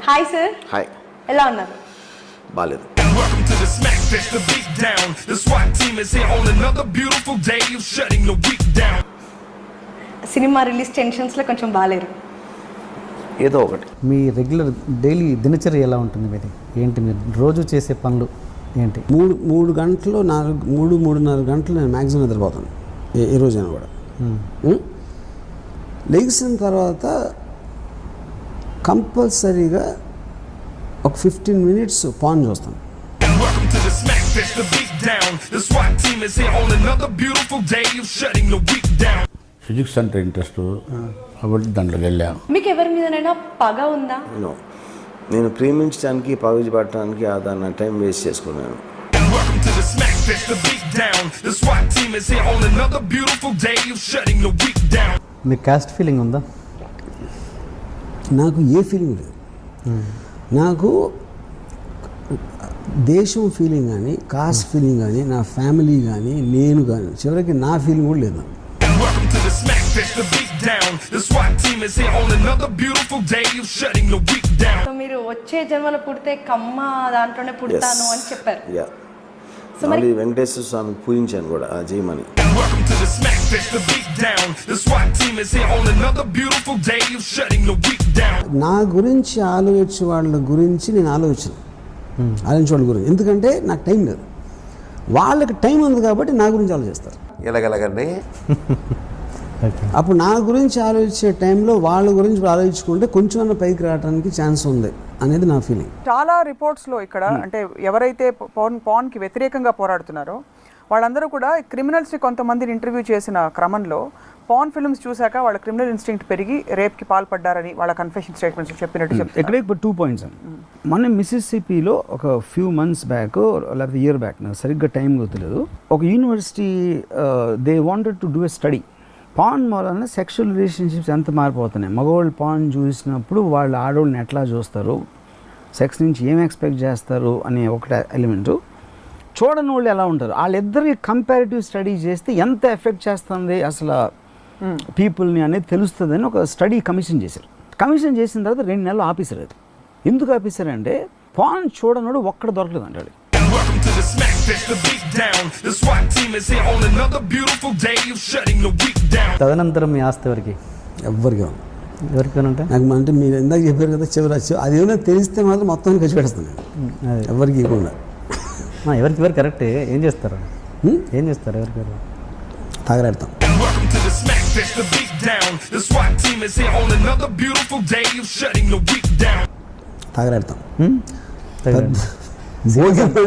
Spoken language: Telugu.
Hi sir. హాయ్. ఎలా ఉన్నారు? బాలేదు. Welcome to the Smack Fest, the beat down. The SWAT team is here on another beautiful day of shutting the week down. Cinema release tensions లో కొంచెం బాలేరు. ఏదో ఒకటి. మీ రెగ్యులర్ డైలీ దినచర్య ఎలా ఉంటుంది మీది? ఏంటి మీరు రోజు చేసే పనులు ఏంటి? మూడు గంటలు 3-3.5 గంటలు నేను మ్యాక్సిమం నిద్రపోతాను ఏ రోజైనా కూడా. లెగిసిన తర్వాత కంపల్సరీగా ఒక 15 minutes పాన్ చూస్తాను. Welcome to the Smack Fest, the beat down. The SWAT team is here on another beautiful day of shutting the week down. Physics అంటే ఇంట్రెస్ట్ కాబట్టి దాంట్లోకి వెళ్ళా. మీకు ఎవరి మీదనైనా పగ ఉందా? నేను ప్రేమించడానికి పగజి పట్టడానికి నా టైం వేస్ట్ చేసుకున్నాను. Welcome to the Smack Fest, the beat down. The SWAT team is here on another beautiful day of shutting the week down. మీకు కాస్ట్ ఫీలింగ్ ఉందా? నాకు ఏ ఫీలింగ్ లేదు. నాకు దేశం ఫీలింగ్ కానీ, కాస్ట్ ఫీలింగ్ కానీ, నా ఫ్యామిలీ కానీ, నేను కానీ, చివరికి నా ఫీలింగ్ కూడా లేదు. Welcome to the Smack Fest, the beat down. The SWAT team is here on another beautiful day of shutting the week down. So మీరు వచ్చే జన్మలో పుడితే కమ్మ దాంట్లోనే పుడతాను అని చెప్పారు. యా. సో మరి వెంకటేశ్వర స్వామికి పూజించాను కూడా ఆ జయమని. Welcome to the Smack Fest, the beat down. The SWAT team is here on another beautiful day of shutting the week down. నా గురించి ఆలోచించే వాళ్ళ గురించి నేను ఆలోచించే వాళ్ళ గురించి, ఎందుకంటే నాకు టైం లేదు. వాళ్ళకి టైం ఉంది కాబట్టి నా గురించి ఆలోచిస్తారు. ఎలాగలగండి. అప్పుడు నా గురించి ఆలోచించే టైంలో వాళ్ళ గురించి ఆలోచించుకుంటే కొంచెం పైకి రావడానికి ఛాన్స్ ఉంది అనేది నా ఫీలింగ్. చాలా రిపోర్ట్స్లో ఇక్కడ అంటే ఎవరైతే పవన్కి వ్యతిరేకంగా పోరాడుతున్నారో వాళ్ళందరూ కూడా క్రిమినల్స్ని కొంతమందిని ఇంటర్వ్యూ చేసిన క్రమంలో పవన్ ఫిల్మ్స్ చూశాక వాళ్ళ క్రిమినల్ ఇన్స్టింక్ట్ పెరిగి రేప్కి పాల్పడ్డారని వాళ్ళ కన్ఫెషన్ స్టేట్మెంట్స్ చెప్పినట్టు చెప్తారు. ఇక్కడ ఇప్పుడు 2 points అండి. మన మిసిసిపిలో ఒక ఫ్యూ మంత్స్ బ్యాక్ లేకపోతే ఇయర్ బ్యాక్, నాకు సరిగ్గా టైం గుర్తులేదు, ఒక university they wanted to do a study. Pan వలన సెక్షువల్ రిలేషన్షిప్స్ ఎంత మారిపోతున్నాయి. మగవాళ్ళు పాన్ చూసినప్పుడు వాళ్ళు ఆడవాళ్ళని ఎట్లా చూస్తారు, సెక్స్ నుంచి ఏం ఎక్స్పెక్ట్ చేస్తారు అనే ఒకటి ఎలిమెంటు. చూడని వాళ్ళు ఎలా ఉంటారు, వాళ్ళిద్దరికి కంపారిటివ్ స్టడీ చేస్తే ఎంత ఎఫెక్ట్ చేస్తుంది అసలు పీపుల్ని అనేది తెలుస్తుందని ఒక స్టడీ కమిషన్ చేశారు. కమిషన్ చేసిన తర్వాత 2 నెలలు ఆపేశారు. అది ఎందుకు ఆపేశారంటే పాన్ చూడనోడు ఒక్కడ దొరకలేదు అంటాడు. Welcome to the Smack Fest, the beat down. The SWAT team is here on another beautiful day of shutting the week down. తదనంతరం మీ ఆస్తి ఎవరికి? ఎవరికి ఎవరికైనా నాకు అంటే మీరు ఇందాక చెప్పారు కదా చివరి అది ఏమైనా తెలిస్తే మాత్రం మొత్తం ఖర్చు పెడతాను. ఎవరికి ఇవ్వకుండా. ఎవరికి కరెక్టే. ఏం చేస్తారు ఎవరికి తాగరాడతాం. Welcome to the Smack Fest, the beat down. The SWAT team is here on another beautiful day of shutting the week down. తాగరాడతాం.